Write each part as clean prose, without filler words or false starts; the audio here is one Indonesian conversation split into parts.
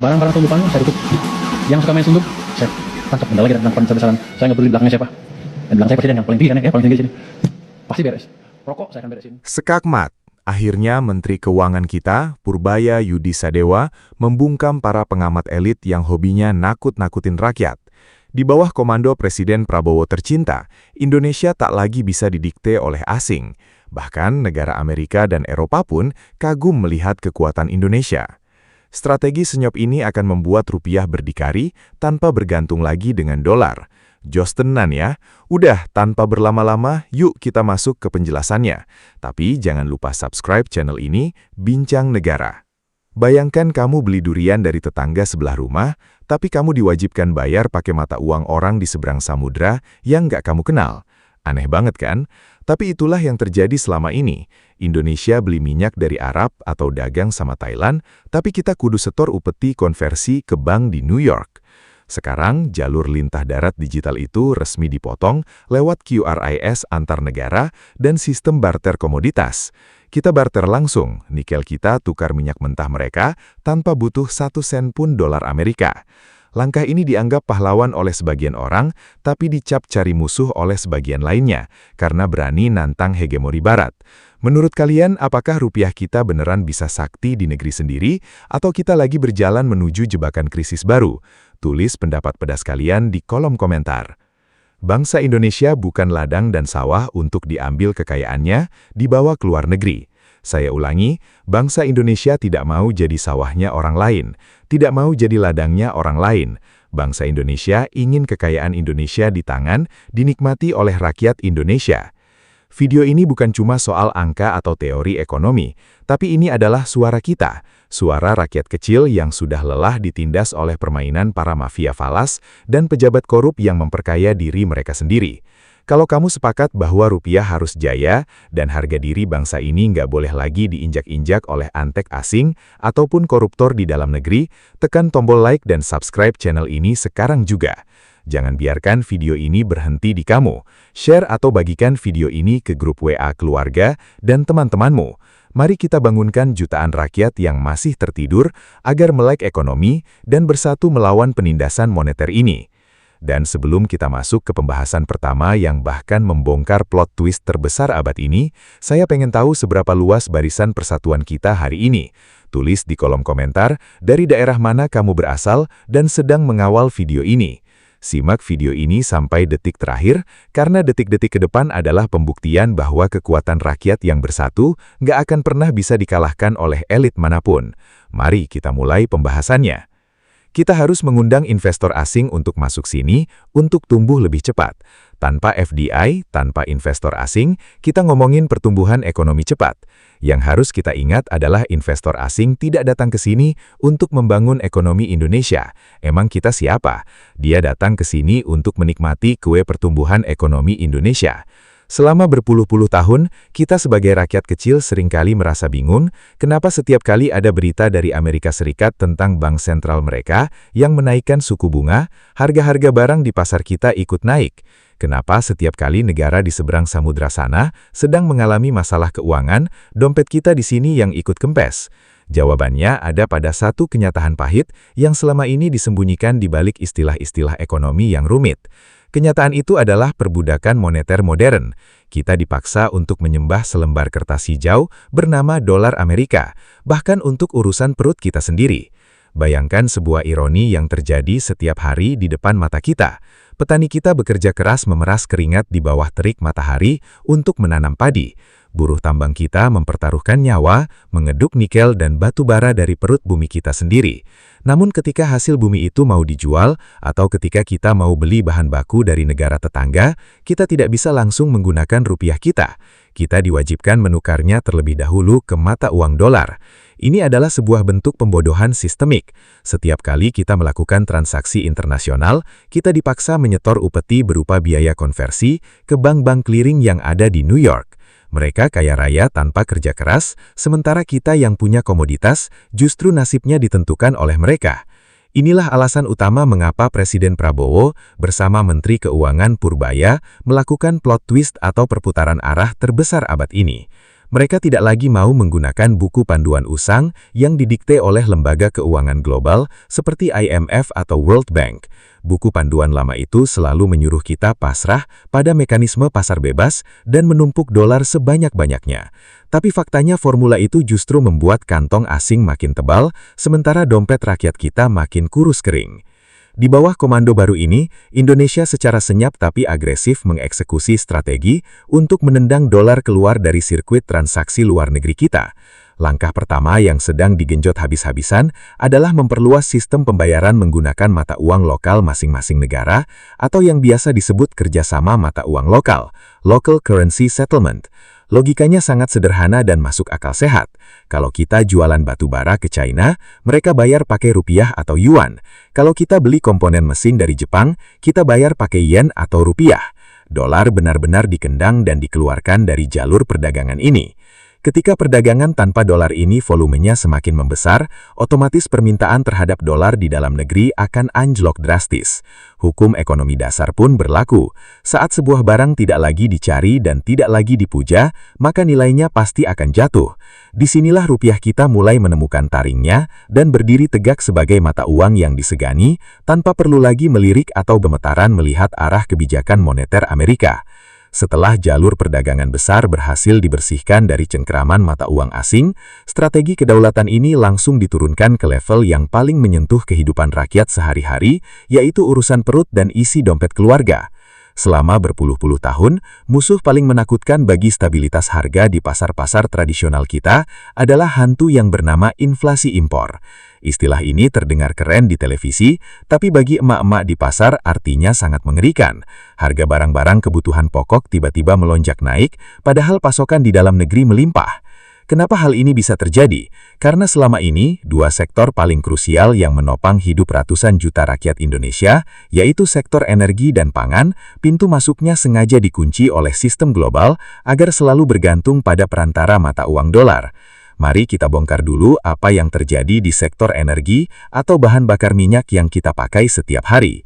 Barang-barang tumbukan saya tutup. Yang suka main sunduk, saya tangkap benda lagi dan tangkap besar-besaran. Saya nggak peduli belakangnya siapa. Dan belakang saya presiden yang paling tinggi kan ya, paling tinggi di sini. Pasti beres. Rokok saya akan beresin. Sekakmat, akhirnya Menteri Keuangan kita, Purbaya Yudi Sadewa, membungkam para pengamat elit yang hobinya nakut-nakutin rakyat. Di bawah komando Presiden Prabowo tercinta, Indonesia tak lagi bisa didikte oleh asing. Bahkan negara Amerika dan Eropa pun kagum melihat kekuatan Indonesia. Strategi senyap ini akan membuat rupiah berdikari tanpa bergantung lagi dengan dolar. Jos tenan ya. Udah, tanpa berlama-lama, yuk kita masuk ke penjelasannya. Tapi jangan lupa subscribe channel ini, Bincang Negara. Bayangkan kamu beli durian dari tetangga sebelah rumah, tapi kamu diwajibkan bayar pakai mata uang orang di seberang samudra yang nggak kamu kenal. Aneh banget kan? Tapi itulah yang terjadi selama ini. Indonesia beli minyak dari Arab atau dagang sama Thailand, tapi kita kudu setor upeti konversi ke bank di New York. Sekarang, jalur lintah darat digital itu resmi dipotong lewat QRIS antar negara dan sistem barter komoditas. Kita barter langsung, nikel kita tukar minyak mentah mereka tanpa butuh 1 sen pun dolar Amerika. Langkah ini dianggap pahlawan oleh sebagian orang, tapi dicap cari musuh oleh sebagian lainnya, karena berani nantang hegemoni Barat. Menurut kalian, apakah rupiah kita beneran bisa sakti di negeri sendiri, atau kita lagi berjalan menuju jebakan krisis baru? Tulis pendapat pedas kalian di kolom komentar. Bangsa Indonesia bukan ladang dan sawah untuk diambil kekayaannya, dibawa ke luar negeri. Saya ulangi, bangsa Indonesia tidak mau jadi sawahnya orang lain, tidak mau jadi ladangnya orang lain. Bangsa Indonesia ingin kekayaan Indonesia di tangan, dinikmati oleh rakyat Indonesia. Video ini bukan cuma soal angka atau teori ekonomi, tapi ini adalah suara kita, suara rakyat kecil yang sudah lelah ditindas oleh permainan para mafia falas dan pejabat korup yang memperkaya diri mereka sendiri. Kalau kamu sepakat bahwa rupiah harus jaya dan harga diri bangsa ini nggak boleh lagi diinjak-injak oleh antek asing ataupun koruptor di dalam negeri, tekan tombol like dan subscribe channel ini sekarang juga. Jangan biarkan video ini berhenti di kamu. Share atau bagikan video ini ke grup WA keluarga dan teman-temanmu. Mari kita bangunkan jutaan rakyat yang masih tertidur agar melek ekonomi dan bersatu melawan penindasan moneter ini. Dan sebelum kita masuk ke pembahasan pertama yang bahkan membongkar plot twist terbesar abad ini, saya pengen tahu seberapa luas barisan persatuan kita hari ini. Tulis di kolom komentar dari daerah mana kamu berasal dan sedang mengawal video ini. Simak video ini sampai detik terakhir, karena detik-detik ke depan adalah pembuktian bahwa kekuatan rakyat yang bersatu nggak akan pernah bisa dikalahkan oleh elit manapun. Mari kita mulai pembahasannya. Kita harus mengundang investor asing untuk masuk sini untuk tumbuh lebih cepat. Tanpa FDI, tanpa investor asing, kita ngomongin pertumbuhan ekonomi cepat. Yang harus kita ingat adalah investor asing tidak datang ke sini untuk membangun ekonomi Indonesia. Emang kita siapa? Dia datang ke sini untuk menikmati kue pertumbuhan ekonomi Indonesia. Selama berpuluh-puluh tahun, kita sebagai rakyat kecil seringkali merasa bingung kenapa setiap kali ada berita dari Amerika Serikat tentang bank sentral mereka yang menaikkan suku bunga, harga-harga barang di pasar kita ikut naik. Kenapa setiap kali negara di seberang samudra sana sedang mengalami masalah keuangan, dompet kita di sini yang ikut kempes? Jawabannya ada pada satu kenyataan pahit yang selama ini disembunyikan di balik istilah-istilah ekonomi yang rumit. Kenyataan itu adalah perbudakan moneter modern. Kita dipaksa untuk menyembah selembar kertas hijau bernama dolar Amerika, bahkan untuk urusan perut kita sendiri. Bayangkan sebuah ironi yang terjadi setiap hari di depan mata kita. Petani kita bekerja keras memeras keringat di bawah terik matahari untuk menanam padi. Buruh tambang kita mempertaruhkan nyawa, mengeduk nikel dan batu bara dari perut bumi kita sendiri. Namun ketika hasil bumi itu mau dijual, atau ketika kita mau beli bahan baku dari negara tetangga, kita tidak bisa langsung menggunakan rupiah kita. Kita diwajibkan menukarnya terlebih dahulu ke mata uang dolar. Ini adalah sebuah bentuk pembodohan sistemik. Setiap kali kita melakukan transaksi internasional, kita dipaksa menyetor upeti berupa biaya konversi ke bank-bank clearing yang ada di New York. Mereka kaya raya tanpa kerja keras, sementara kita yang punya komoditas justru nasibnya ditentukan oleh mereka. Inilah alasan utama mengapa Presiden Prabowo bersama Menteri Keuangan Purbaya melakukan plot twist atau perputaran arah terbesar abad ini. Mereka tidak lagi mau menggunakan buku panduan usang yang didikte oleh lembaga keuangan global seperti IMF atau World Bank. Buku panduan lama itu selalu menyuruh kita pasrah pada mekanisme pasar bebas dan menumpuk dolar sebanyak-banyaknya. Tapi faktanya formula itu justru membuat kantong asing makin tebal, sementara dompet rakyat kita makin kurus kering. Di bawah komando baru ini, Indonesia secara senyap tapi agresif mengeksekusi strategi untuk menendang dolar keluar dari sirkuit transaksi luar negeri kita. Langkah pertama yang sedang digenjot habis-habisan adalah memperluas sistem pembayaran menggunakan mata uang lokal masing-masing negara atau yang biasa disebut kerjasama mata uang lokal, Local Currency Settlement. Logikanya sangat sederhana dan masuk akal sehat. Kalau kita jualan batu bara ke China, mereka bayar pakai rupiah atau yuan. Kalau kita beli komponen mesin dari Jepang, kita bayar pakai yen atau rupiah. Dolar benar-benar dikendang dan dikeluarkan dari jalur perdagangan ini. Ketika perdagangan tanpa dolar ini volumenya semakin membesar, otomatis permintaan terhadap dolar di dalam negeri akan anjlok drastis. Hukum ekonomi dasar pun berlaku. Saat sebuah barang tidak lagi dicari dan tidak lagi dipuja, maka nilainya pasti akan jatuh. Disinilah rupiah kita mulai menemukan taringnya dan berdiri tegak sebagai mata uang yang disegani, tanpa perlu lagi melirik atau gemetaran melihat arah kebijakan moneter Amerika. Setelah jalur perdagangan besar berhasil dibersihkan dari cengkeraman mata uang asing, strategi kedaulatan ini langsung diturunkan ke level yang paling menyentuh kehidupan rakyat sehari-hari, yaitu urusan perut dan isi dompet keluarga. Selama berpuluh-puluh tahun, musuh paling menakutkan bagi stabilitas harga di pasar-pasar tradisional kita adalah hantu yang bernama inflasi impor. Istilah ini terdengar keren di televisi, tapi bagi emak-emak di pasar artinya sangat mengerikan. Harga barang-barang kebutuhan pokok tiba-tiba melonjak naik, padahal pasokan di dalam negeri melimpah. Kenapa hal ini bisa terjadi? Karena selama ini, dua sektor paling krusial yang menopang hidup ratusan juta rakyat Indonesia, yaitu sektor energi dan pangan, pintu masuknya sengaja dikunci oleh sistem global agar selalu bergantung pada perantara mata uang dolar. Mari kita bongkar dulu apa yang terjadi di sektor energi atau bahan bakar minyak yang kita pakai setiap hari.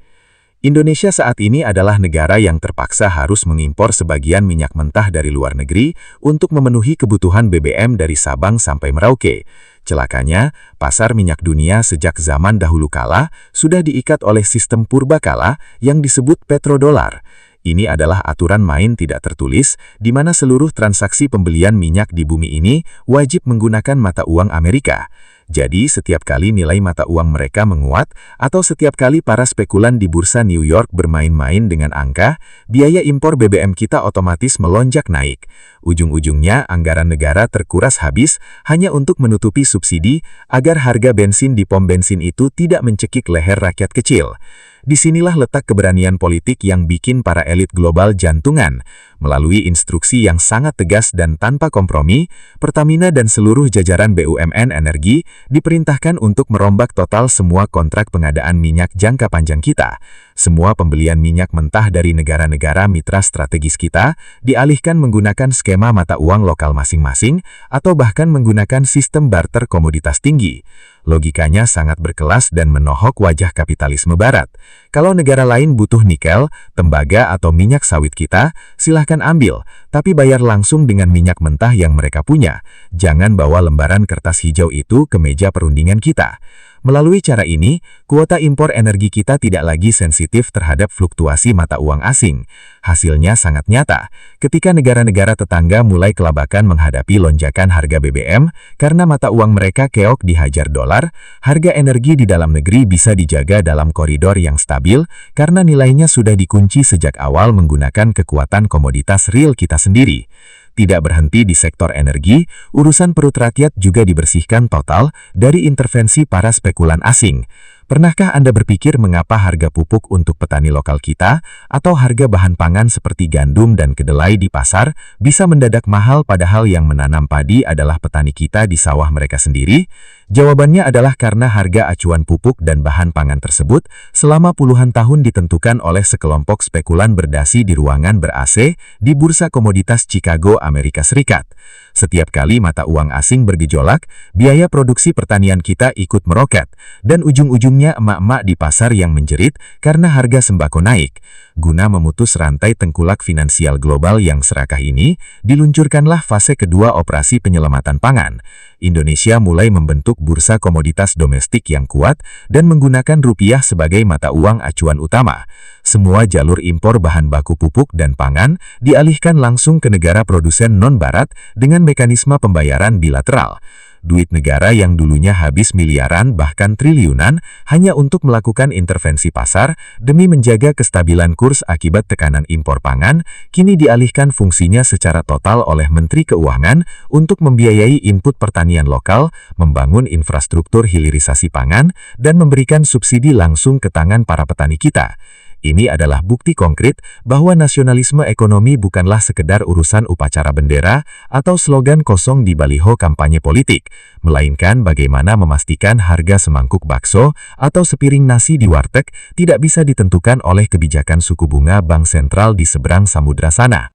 Indonesia saat ini adalah negara yang terpaksa harus mengimpor sebagian minyak mentah dari luar negeri untuk memenuhi kebutuhan BBM dari Sabang sampai Merauke. Celakanya, pasar minyak dunia sejak zaman dahulu kala sudah diikat oleh sistem purbakala yang disebut petrodolar. Ini adalah aturan main tidak tertulis, di mana seluruh transaksi pembelian minyak di bumi ini wajib menggunakan mata uang Amerika. Jadi, setiap kali nilai mata uang mereka menguat, atau setiap kali para spekulan di bursa New York bermain-main dengan angka, biaya impor BBM kita otomatis melonjak naik. Ujung-ujungnya, anggaran negara terkuras habis hanya untuk menutupi subsidi agar harga bensin di pom bensin itu tidak mencekik leher rakyat kecil. Disinilah letak keberanian politik yang bikin para elit global jantungan. Melalui instruksi yang sangat tegas dan tanpa kompromi, Pertamina dan seluruh jajaran BUMN Energi diperintahkan untuk merombak total semua kontrak pengadaan minyak jangka panjang kita. Semua pembelian minyak mentah dari negara-negara mitra strategis kita dialihkan menggunakan skema mata uang lokal masing-masing atau bahkan menggunakan sistem barter komoditas tinggi. Logikanya sangat berkelas dan menohok wajah kapitalisme barat. Kalau negara lain butuh nikel, tembaga atau minyak sawit kita, silahkan ambil, tapi bayar langsung dengan minyak mentah yang mereka punya. Jangan bawa lembaran kertas hijau itu ke meja perundingan kita. Melalui cara ini, kuota impor energi kita tidak lagi sensitif terhadap fluktuasi mata uang asing. Hasilnya sangat nyata, ketika negara-negara tetangga mulai kelabakan menghadapi lonjakan harga BBM, karena mata uang mereka keok dihajar dolar, harga energi di dalam negeri bisa dijaga dalam koridor yang stabil, karena nilainya sudah dikunci sejak awal menggunakan kekuatan komoditas real kita sendiri. Tidak berhenti di sektor energi, urusan perut rakyat juga dibersihkan total dari intervensi para spekulan asing. Pernahkah Anda berpikir mengapa harga pupuk untuk petani lokal kita atau harga bahan pangan seperti gandum dan kedelai di pasar bisa mendadak mahal padahal yang menanam padi adalah petani kita di sawah mereka sendiri? Jawabannya adalah karena harga acuan pupuk dan bahan pangan tersebut selama puluhan tahun ditentukan oleh sekelompok spekulan berdasi di ruangan ber-AC di Bursa Komoditas Chicago, Amerika Serikat. Setiap kali mata uang asing bergejolak, biaya produksi pertanian kita ikut meroket, dan ujung-ujungnya emak-emak di pasar yang menjerit karena harga sembako naik. Guna memutus rantai tengkulak finansial global yang serakah ini, diluncurkanlah fase kedua operasi penyelamatan pangan. Indonesia mulai membentuk bursa komoditas domestik yang kuat dan menggunakan rupiah sebagai mata uang acuan utama. Semua jalur impor bahan baku pupuk dan pangan dialihkan langsung ke negara produsen non-barat dengan mekanisme pembayaran bilateral. Duit negara yang dulunya habis miliaran bahkan triliunan hanya untuk melakukan intervensi pasar demi menjaga kestabilan kurs akibat tekanan impor pangan, kini dialihkan fungsinya secara total oleh Menteri Keuangan untuk membiayai input pertanian lokal, membangun infrastruktur hilirisasi pangan, dan memberikan subsidi langsung ke tangan para petani kita. Ini adalah bukti konkret bahwa nasionalisme ekonomi bukanlah sekedar urusan upacara bendera atau slogan kosong di baliho kampanye politik, melainkan bagaimana memastikan harga semangkuk bakso atau sepiring nasi di warteg tidak bisa ditentukan oleh kebijakan suku bunga bank sentral di seberang samudra sana.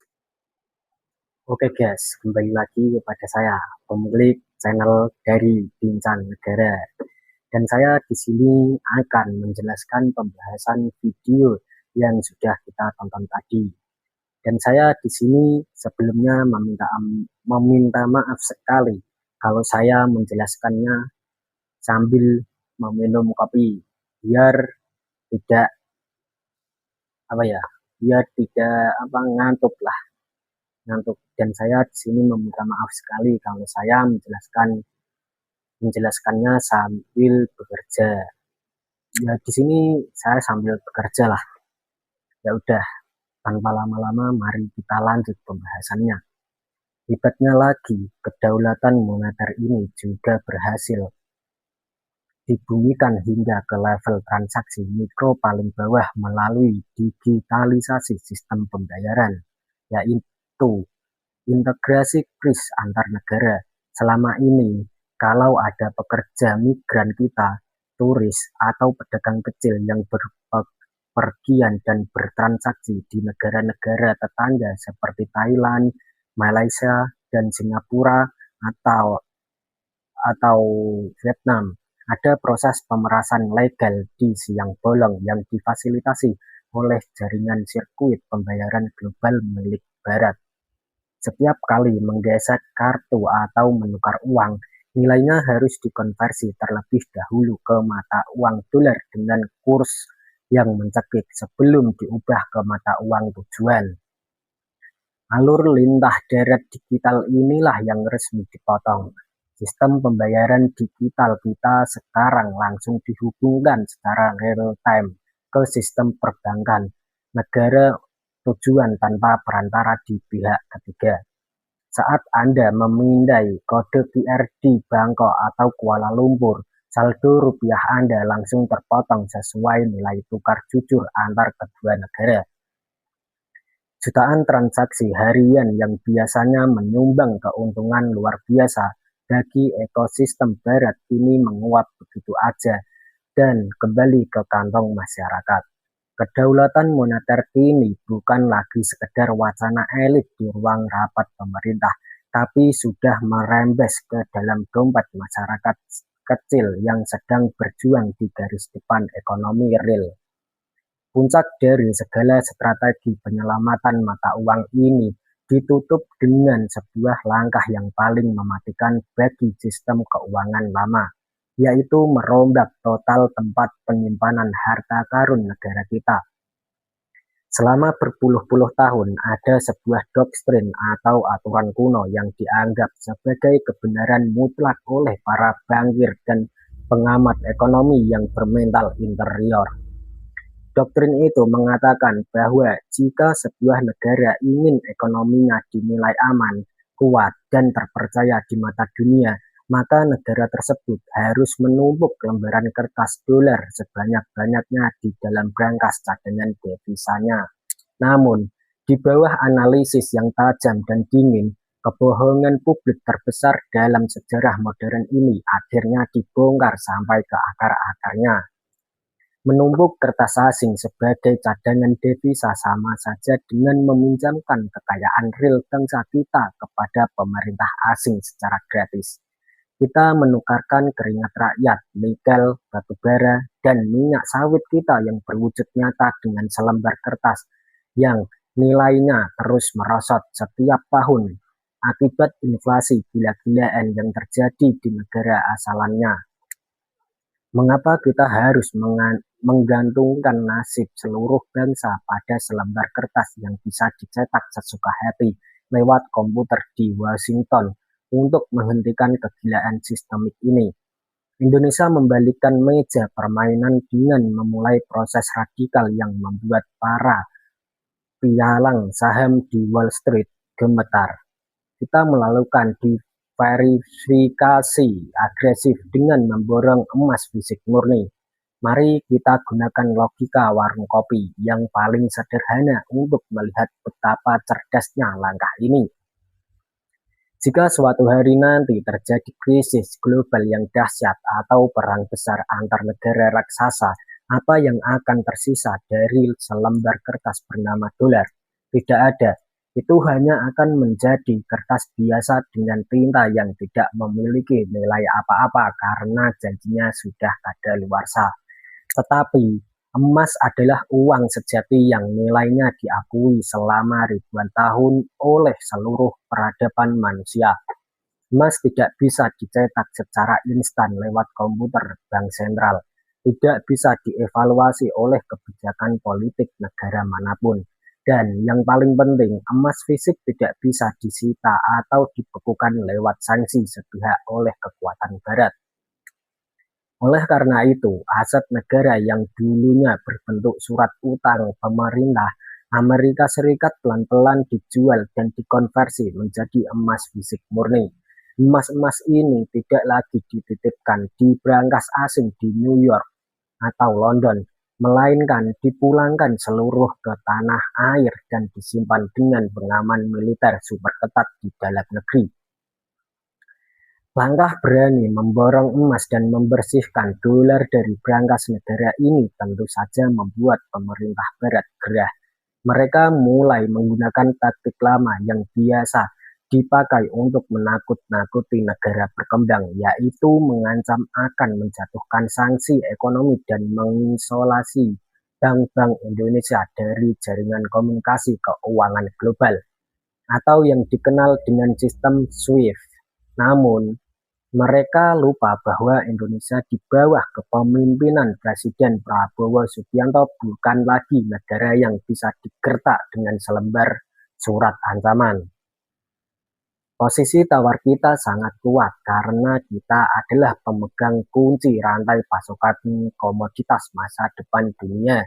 Oke guys, kembali lagi kepada saya, pemilik channel dari Bincang Negara. Dan saya di sini akan menjelaskan pembahasan video yang sudah kita tonton tadi. Dan saya di sini sebelumnya meminta maaf sekali kalau saya menjelaskannya sambil meminum kopi, biar tidak ngantuk lah. Dan saya di sini meminta maaf sekali kalau saya menjelaskannya sambil bekerja. Ya di sini saya sambil bekerja lah. Ya udah, tanpa lama-lama mari kita lanjut pembahasannya. Hebatnya lagi, kedaulatan moneter ini juga berhasil dibumikan hingga ke level transaksi mikro paling bawah melalui digitalisasi sistem pembayaran, yaitu integrasi kris antar negara. Selama ini, kalau ada pekerja migran kita, turis, atau pedagang kecil yang berpergian dan bertransaksi di negara-negara tetangga seperti Thailand, Malaysia, dan Singapura, atau Vietnam, ada proses pemerasan legal di siang bolong yang difasilitasi oleh jaringan sirkuit pembayaran global milik Barat. Setiap kali menggesek kartu atau menukar uang, nilainya harus dikonversi terlebih dahulu ke mata uang dolar dengan kurs yang mencekik sebelum diubah ke mata uang tujuan. Alur lintah darat digital inilah yang resmi dipotong. Sistem pembayaran digital kita sekarang langsung dihubungkan secara real time ke sistem perbankan negara tujuan tanpa perantara di pihak ketiga. Saat Anda memindai kode QR di Bangkok atau Kuala Lumpur, saldo rupiah Anda langsung terpotong sesuai nilai tukar jujur antar kedua negara. Jutaan transaksi harian yang biasanya menyumbang keuntungan luar biasa bagi ekosistem Barat ini menguap begitu aja dan kembali ke kantong masyarakat. Kedaulatan moneter ini bukan lagi sekedar wacana elit di ruang rapat pemerintah, tapi sudah merembes ke dalam dompet masyarakat kecil yang sedang berjuang di garis depan ekonomi real. Puncak dari segala strategi penyelamatan mata uang ini ditutup dengan sebuah langkah yang paling mematikan bagi sistem keuangan lama, yaitu merombak total tempat penyimpanan harta karun negara kita. Selama berpuluh-puluh tahun, ada sebuah doktrin atau aturan kuno yang dianggap sebagai kebenaran mutlak oleh para bankir dan pengamat ekonomi yang bermental interior. Doktrin itu mengatakan bahwa jika sebuah negara ingin ekonominya dinilai aman, kuat, dan terpercaya di mata dunia, maka negara tersebut harus menumpuk lembaran kertas dolar sebanyak-banyaknya di dalam brankas cadangan devisanya. Namun, di bawah analisis yang tajam dan dingin, Kebohongan publik terbesar dalam sejarah modern ini akhirnya dibongkar sampai ke akar-akarnya. Menumpuk kertas asing sebagai cadangan devisa sama saja dengan meminjamkan kekayaan real bangsa kita kepada pemerintah asing secara gratis. Kita menukarkan keringat rakyat, nikel, batu bara, dan minyak sawit kita yang berwujud nyata dengan selembar kertas yang nilainya terus merosot setiap tahun akibat inflasi gila-gilaan yang terjadi di negara asalannya. Mengapa kita harus menggantungkan nasib seluruh bangsa pada selembar kertas yang bisa dicetak sesuka hati lewat komputer di Washington untuk menghentikan kegilaan sistemik ini? Indonesia membalikkan meja permainan dengan memulai proses radikal yang membuat para pialang saham di Wall Street gemetar. Kita melakukan diverifikasi agresif dengan memborong emas fisik murni. Mari kita gunakan logika warung kopi yang paling sederhana untuk melihat betapa cerdasnya langkah ini. Jika suatu hari nanti terjadi krisis global yang dahsyat atau perang besar antar negara raksasa, apa yang akan tersisa dari selembar kertas bernama dolar? Tidak ada. Itu hanya akan menjadi kertas biasa dengan tinta yang tidak memiliki nilai apa-apa karena janjinya sudah kadaluarsa. Tetapi emas adalah uang sejati yang nilainya diakui selama ribuan tahun oleh seluruh peradaban manusia. Emas tidak bisa dicetak secara instan lewat komputer bank sentral, tidak bisa dievaluasi oleh kebijakan politik negara manapun. Dan yang paling penting, emas fisik tidak bisa disita atau dibekukan lewat sanksi sepihak oleh kekuatan barat. Oleh karena itu, aset negara yang dulunya berbentuk surat utang pemerintah Amerika Serikat pelan-pelan dijual dan dikonversi menjadi emas fisik murni. Emas-emas ini tidak lagi dititipkan di brankas asing di New York atau London, melainkan dipulangkan seluruh ke tanah air dan disimpan dengan pengaman militer super ketat di dalam negeri. Langkah berani memborong emas dan membersihkan dolar dari brankas negara ini tentu saja membuat pemerintah barat gerah. Mereka mulai menggunakan taktik lama yang biasa dipakai untuk menakut-nakuti negara berkembang, yaitu mengancam akan menjatuhkan sanksi ekonomi dan mengisolasi bank-bank Indonesia dari jaringan komunikasi keuangan global, atau yang dikenal dengan sistem SWIFT. Namun, mereka lupa bahwa Indonesia di bawah kepemimpinan Presiden Prabowo Subianto bukan lagi negara yang bisa digertak dengan selembar surat ancaman. Posisi tawar kita sangat kuat karena kita adalah pemegang kunci rantai pasokan komoditas masa depan dunia.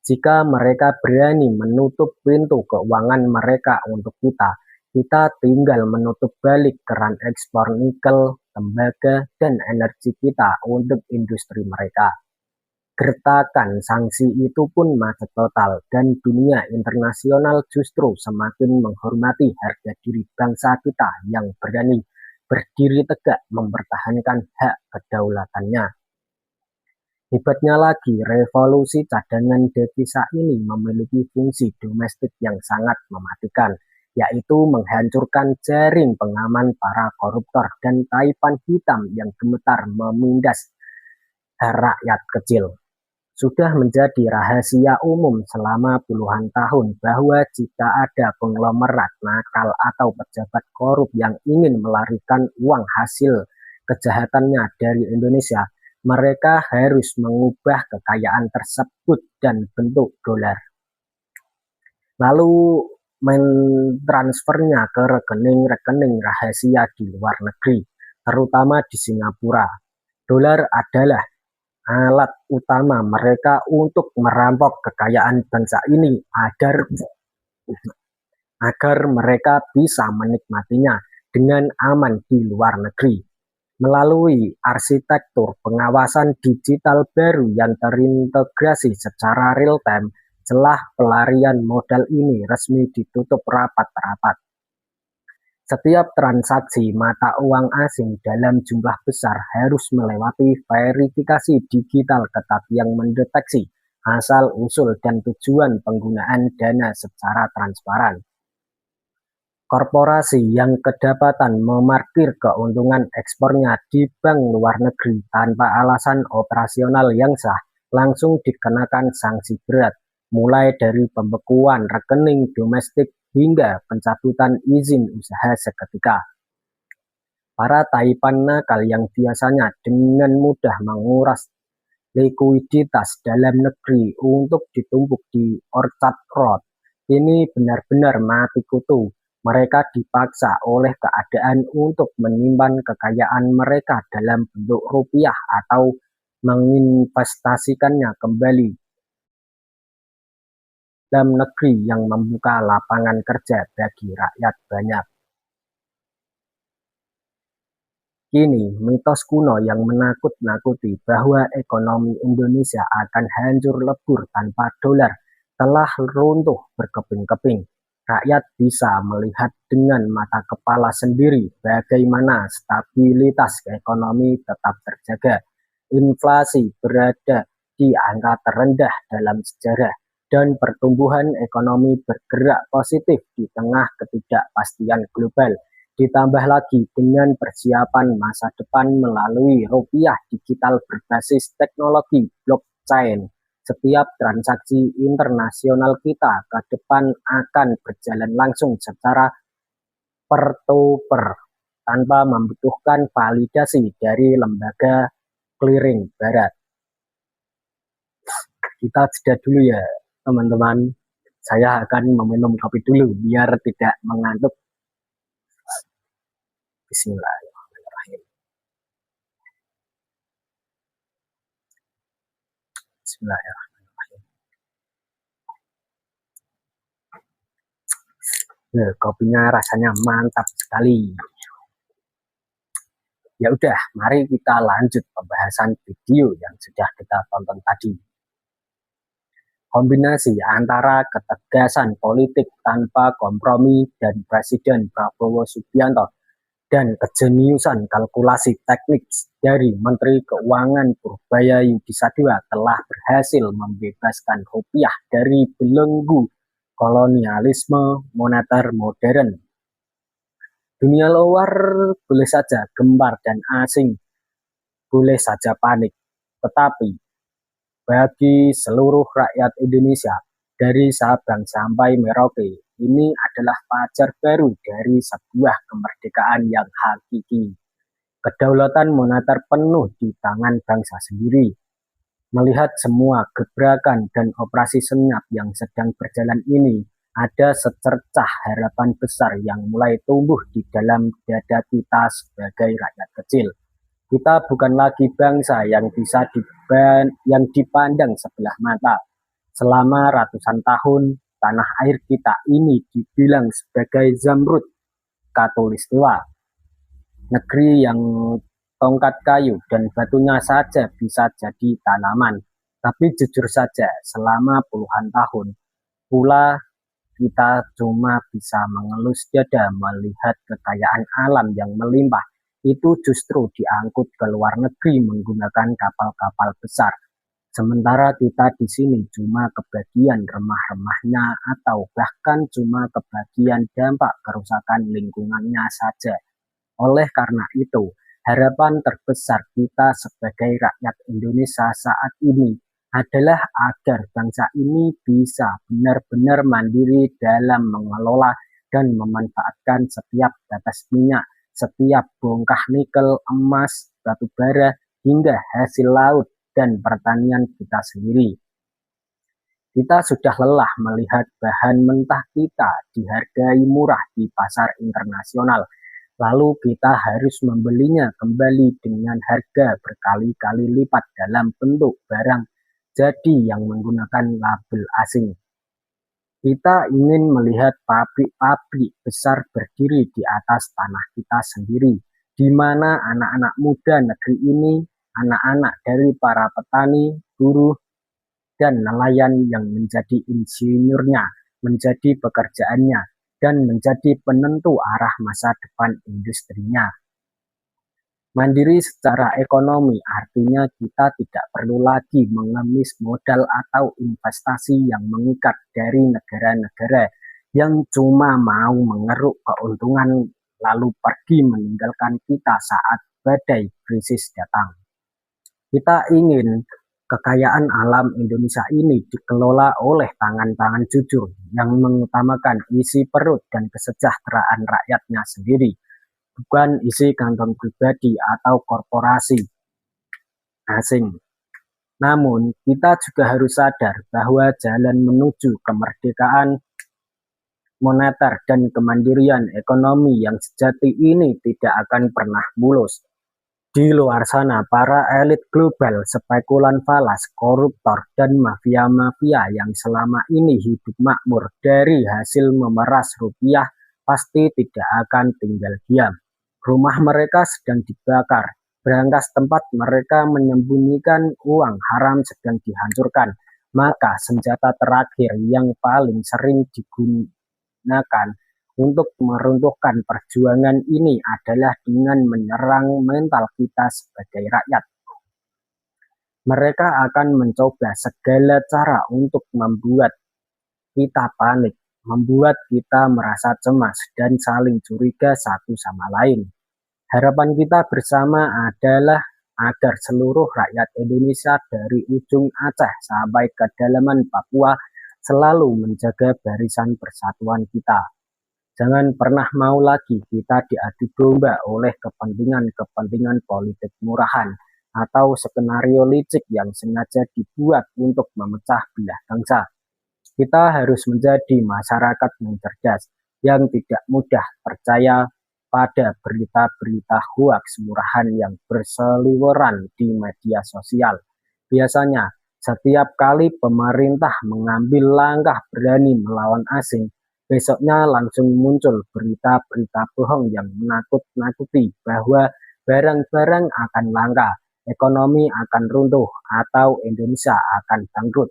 Jika mereka berani menutup pintu keuangan mereka untuk kita tinggal menutup balik keran ekspor nikel, tembaga, dan energi kita untuk industri mereka. Gertakan sanksi itu pun macet total dan dunia internasional justru semakin menghormati harga diri bangsa kita yang berani berdiri tegak mempertahankan hak kedaulatannya. Hebatnya lagi, revolusi cadangan devisa ini memiliki fungsi domestik yang sangat mematikan, yaitu menghancurkan jaring pengaman para koruptor dan taipan hitam yang gemetar memindas rakyat kecil. Sudah menjadi rahasia umum selama puluhan tahun bahwa jika ada konglomerat nakal atau pejabat korup yang ingin melarikan uang hasil kejahatannya dari Indonesia, mereka harus mengubah kekayaan tersebut dan bentuk dolar, lalu mentransfernya ke rekening-rekening rahasia di luar negeri, terutama di Singapura. Dolar adalah alat utama mereka untuk merampok kekayaan bangsa ini agar mereka bisa menikmatinya dengan aman di luar negeri. Melalui arsitektur pengawasan digital baru yang terintegrasi secara real-time, celah pelarian modal ini resmi ditutup rapat-rapat. Setiap transaksi mata uang asing dalam jumlah besar harus melewati verifikasi digital ketat yang mendeteksi asal-usul dan tujuan penggunaan dana secara transparan. Korporasi yang kedapatan memarkir keuntungan ekspornya di bank luar negeri tanpa alasan operasional yang sah langsung dikenakan sanksi berat, mulai dari pembekuan rekening domestik hingga pencabutan izin usaha seketika. Para taipan nakal yang biasanya dengan mudah menguras likuiditas dalam negeri untuk ditumpuk di Orchard Road ini benar-benar mati kutu. Mereka dipaksa oleh keadaan untuk menyimpan kekayaan mereka dalam bentuk rupiah atau menginvestasikannya kembali dalam negeri yang membuka lapangan kerja bagi rakyat banyak. Kini, mitos kuno yang menakut-nakuti bahwa ekonomi Indonesia akan hancur lebur tanpa dolar telah runtuh berkeping-keping. Rakyat bisa melihat dengan mata kepala sendiri bagaimana stabilitas ekonomi tetap terjaga. Inflasi berada di angka terendah dalam sejarah dan pertumbuhan ekonomi bergerak positif di tengah ketidakpastian global. Ditambah lagi dengan persiapan masa depan melalui rupiah digital berbasis teknologi blockchain. Setiap transaksi internasional kita ke depan akan berjalan langsung secara per-to-per tanpa membutuhkan validasi dari lembaga clearing barat. Kita jeda dulu ya teman-teman. Saya akan meminum kopi dulu biar tidak mengantuk. Bismillahirrahmanirrahim. Bismillahirrahmanirrahim. Kopinya rasanya mantap sekali. Ya udah, mari kita lanjut pembahasan video yang sudah kita tonton tadi. Kombinasi antara ketegasan politik tanpa kompromi dan Presiden Prabowo Subianto dan kejeniusan kalkulasi teknik dari Menteri Keuangan Purbaya Yudisadewa telah berhasil membebaskan rupiah dari belenggu kolonialisme moneter modern. Dunia luar boleh saja gempar dan asing boleh saja panik, tetapi bagi seluruh rakyat Indonesia dari Sabang sampai Merauke, ini adalah fajar baru dari sebuah kemerdekaan yang hakiki. Kedaulatan moneter penuh di tangan bangsa sendiri. Melihat semua gebrakan dan operasi senyap yang sedang berjalan ini, ada secercah harapan besar yang mulai tumbuh di dalam dada kita sebagai rakyat kecil. Kita bukan lagi bangsa yang bisa dipandang sebelah mata. Selama ratusan tahun, tanah air kita ini dibilang sebagai Zamrud Khatulistiwa. Negeri yang tongkat kayu dan batunya saja bisa jadi tanaman. Tapi jujur saja, selama puluhan tahun pula kita cuma bisa mengelus dada melihat kekayaan alam yang melimpah itu justru diangkut ke luar negeri menggunakan kapal-kapal besar. Sementara kita di sini cuma kebagian remah-remahnya atau bahkan cuma kebagian dampak kerusakan lingkungannya saja. Oleh karena itu, harapan terbesar kita sebagai rakyat Indonesia saat ini adalah agar bangsa ini bisa benar-benar mandiri dalam mengelola dan memanfaatkan setiap tetes minyak, setiap bongkah nikel, emas, batu bara, hingga hasil laut dan pertanian kita sendiri. Kita sudah lelah melihat bahan mentah kita dihargai murah di pasar internasional, lalu kita harus membelinya kembali dengan harga berkali-kali lipat dalam bentuk barang jadi yang menggunakan label asing. Kita ingin melihat pabrik-pabrik besar berdiri di atas tanah kita sendiri, di mana anak-anak muda negeri ini, anak-anak dari para petani, buruh, dan nelayan yang menjadi insinyurnya, menjadi pekerjaannya, dan menjadi penentu arah masa depan industrinya. Mandiri secara ekonomi artinya kita tidak perlu lagi mengemis modal atau investasi yang mengikat dari negara-negara yang cuma mau mengeruk keuntungan lalu pergi meninggalkan kita saat badai krisis datang. Kita ingin kekayaan alam Indonesia ini dikelola oleh tangan-tangan jujur yang mengutamakan isi perut dan kesejahteraan rakyatnya sendiri, bukan isi kantong pribadi atau korporasi asing. Namun, kita juga harus sadar bahwa jalan menuju kemerdekaan moneter dan kemandirian ekonomi yang sejati ini tidak akan pernah mulus. Di luar sana, para elit global, spekulan falas, koruptor, dan mafia-mafia yang selama ini hidup makmur dari hasil memeras rupiah pasti tidak akan tinggal diam. Rumah mereka sedang dibakar, berangkas tempat mereka menyembunyikan uang haram sedang dihancurkan. Maka senjata terakhir yang paling sering digunakan untuk meruntuhkan perjuangan ini adalah dengan menyerang mental kita sebagai rakyat. Mereka akan mencoba segala cara untuk membuat kita panik, membuat kita merasa cemas dan saling curiga satu sama lain. Harapan kita bersama adalah agar seluruh rakyat Indonesia dari ujung Aceh sampai kedalaman Papua selalu menjaga barisan persatuan kita. Jangan pernah mau lagi kita diadu domba oleh kepentingan-kepentingan politik murahan atau skenario licik yang sengaja dibuat untuk memecah belah bangsa. Kita harus menjadi masyarakat yang cerdas, yang tidak mudah percaya pada berita-berita hoaks murahan yang berseliweran di media sosial. Biasanya, setiap kali pemerintah mengambil langkah berani melawan asing, besoknya langsung muncul berita-berita bohong yang menakut-nakuti bahwa barang-barang akan langka, ekonomi akan runtuh, atau Indonesia akan bangkrut.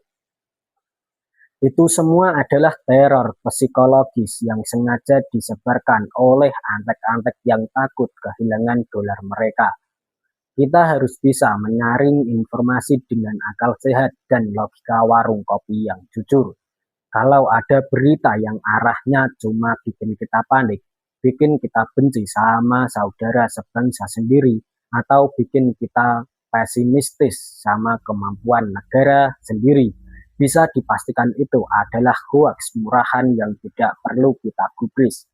Itu semua adalah teror psikologis yang sengaja disebarkan oleh antek-antek yang takut kehilangan dolar mereka. Kita harus bisa menyaring informasi dengan akal sehat dan logika warung kopi yang jujur. Kalau ada berita yang arahnya cuma bikin kita panik, bikin kita benci sama saudara sebangsa sendiri, atau bikin kita pesimistis sama kemampuan negara sendiri, bisa dipastikan itu adalah hoaks murahan yang tidak perlu kita gubris.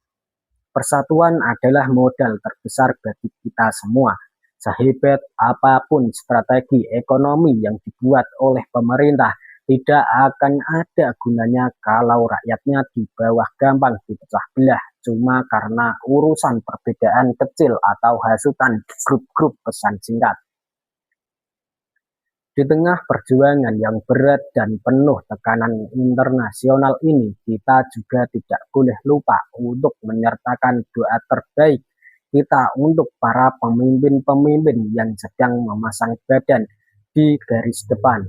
Persatuan adalah modal terbesar bagi kita semua. Sehebat apapun strategi ekonomi yang dibuat oleh pemerintah, tidak akan ada gunanya kalau rakyatnya di bawah gampang dipecah belah cuma karena urusan perbedaan kecil atau hasutan grup-grup pesan singkat. Di tengah perjuangan yang berat dan penuh tekanan internasional ini, kita juga tidak boleh lupa untuk menyertakan doa terbaik kita untuk para pemimpin-pemimpin yang sedang memasang badan di garis depan,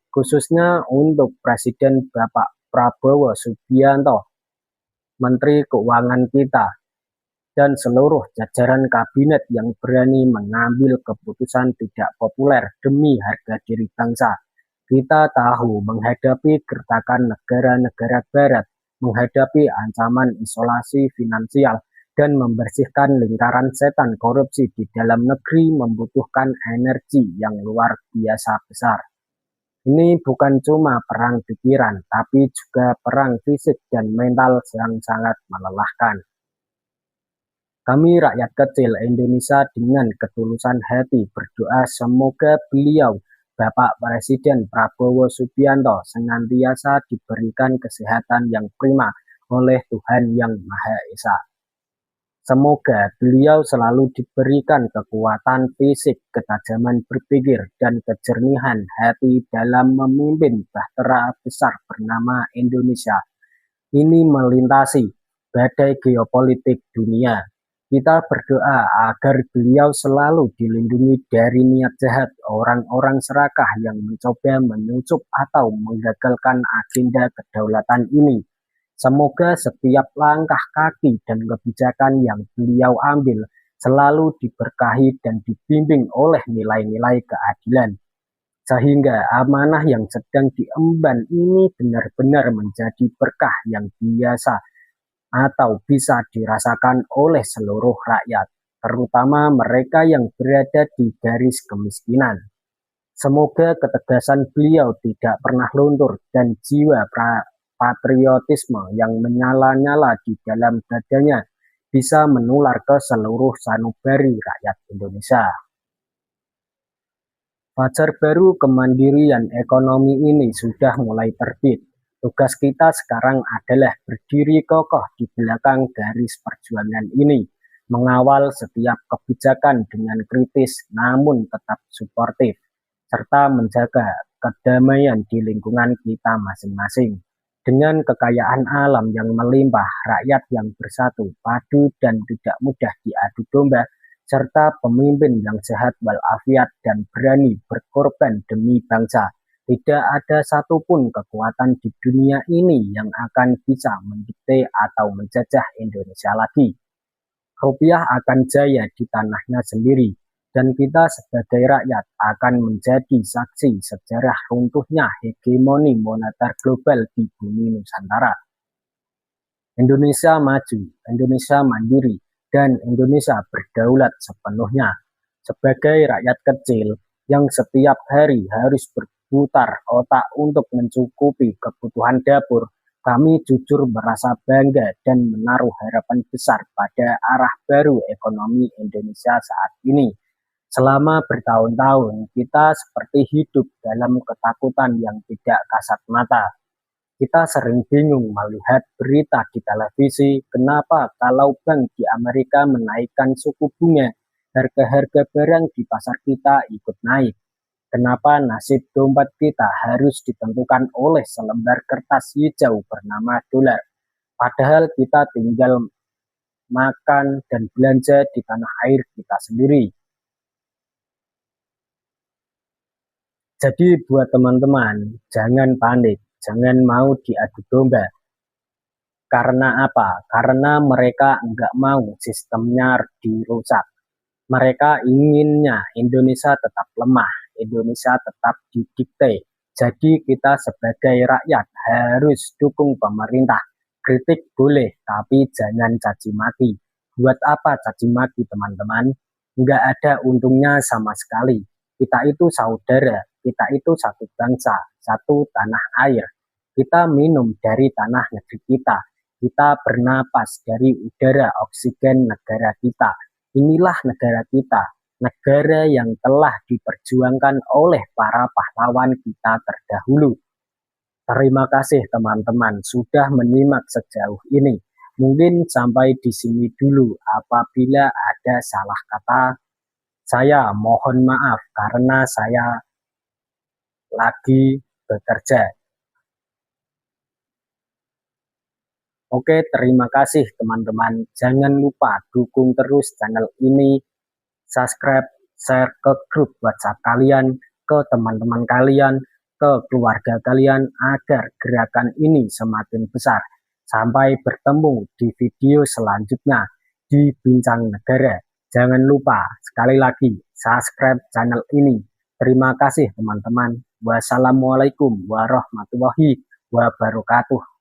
khususnya untuk Presiden Bapak Prabowo Subianto, Menteri Keuangan kita, dan seluruh jajaran kabinet yang berani mengambil keputusan tidak populer demi harga diri bangsa. Kita tahu menghadapi gertakan negara-negara barat, menghadapi ancaman isolasi finansial, dan membersihkan lingkaran setan korupsi di dalam negeri membutuhkan energi yang luar biasa besar. Ini bukan cuma perang pikiran, tapi juga perang fisik dan mental yang sangat melelahkan. Kami rakyat kecil Indonesia dengan ketulusan hati berdoa semoga beliau, Bapak Presiden Prabowo Subianto, senantiasa diberikan kesehatan yang prima oleh Tuhan Yang Maha Esa. Semoga beliau selalu diberikan kekuatan fisik, ketajaman berpikir, dan kejernihan hati dalam memimpin bahtera besar bernama Indonesia. Ini melintasi badai geopolitik dunia. Kita berdoa agar beliau selalu dilindungi dari niat jahat orang-orang serakah yang mencoba menyusup atau menggagalkan agenda kedaulatan ini. Semoga setiap langkah kaki dan kebijakan yang beliau ambil selalu diberkahi dan dibimbing oleh nilai-nilai keadilan, sehingga amanah yang sedang diemban ini benar-benar menjadi berkah yang biasa atau bisa dirasakan oleh seluruh rakyat, terutama mereka yang berada di garis kemiskinan. Semoga ketegasan beliau tidak pernah luntur dan jiwa patriotisme yang menyala-nyala di dalam dadanya bisa menular ke seluruh sanubari rakyat Indonesia. Fajar baru kemandirian ekonomi ini sudah mulai terbit. Tugas kita sekarang adalah berdiri kokoh di belakang garis perjuangan ini, mengawal setiap kebijakan dengan kritis namun tetap suportif, serta menjaga kedamaian di lingkungan kita masing-masing. Dengan kekayaan alam yang melimpah, rakyat yang bersatu, padu dan tidak mudah diadu domba, serta pemimpin yang sehat walafiat dan berani berkorban demi bangsa, tidak ada satupun kekuatan di dunia ini yang akan bisa mendikte atau menjajah Indonesia lagi. Rupiah akan jaya di tanahnya sendiri, dan kita sebagai rakyat akan menjadi saksi sejarah runtuhnya hegemoni moneter global di bumi Nusantara. Indonesia maju, Indonesia mandiri, dan Indonesia berdaulat sepenuhnya. Sebagai rakyat kecil yang setiap hari harus berputar otak untuk mencukupi kebutuhan dapur, kami jujur merasa bangga dan menaruh harapan besar pada arah baru ekonomi Indonesia saat ini. Selama bertahun-tahun, kita seperti hidup dalam ketakutan yang tidak kasat mata. Kita sering bingung melihat berita di televisi, kenapa kalau bank di Amerika menaikkan suku bunga, harga-harga barang di pasar kita ikut naik. Kenapa nasib dompet kita harus ditentukan oleh selembar kertas hijau bernama dolar, padahal kita tinggal makan dan belanja di tanah air kita sendiri. Jadi buat teman-teman, jangan panik, jangan mau diadu domba. Karena apa? Karena mereka enggak mau sistemnya dirusak. Mereka inginnya Indonesia tetap lemah, Indonesia tetap didikte. Jadi kita sebagai rakyat harus dukung pemerintah. Kritik boleh, tapi jangan caci maki. Buat apa caci maki, teman-teman? Enggak ada untungnya sama sekali. Kita itu saudara, kita itu satu bangsa, satu tanah air. Kita minum dari tanah negeri kita. Kita bernapas dari udara oksigen negara kita. Inilah negara kita, negara yang telah diperjuangkan oleh para pahlawan kita terdahulu. Terima kasih teman-teman sudah menyimak sejauh ini. Mungkin sampai di sini dulu. Apabila ada salah kata, saya mohon maaf karena saya lagi bekerja. Oke, terima kasih teman-teman. Jangan lupa dukung terus channel ini, subscribe, share ke grup WhatsApp kalian, ke teman-teman kalian, ke keluarga kalian agar gerakan ini semakin besar. Sampai bertemu di video selanjutnya di Bincang Negara. Jangan lupa sekali lagi subscribe channel ini. Terima kasih teman-teman. Wassalamualaikum warahmatullahi wabarakatuh.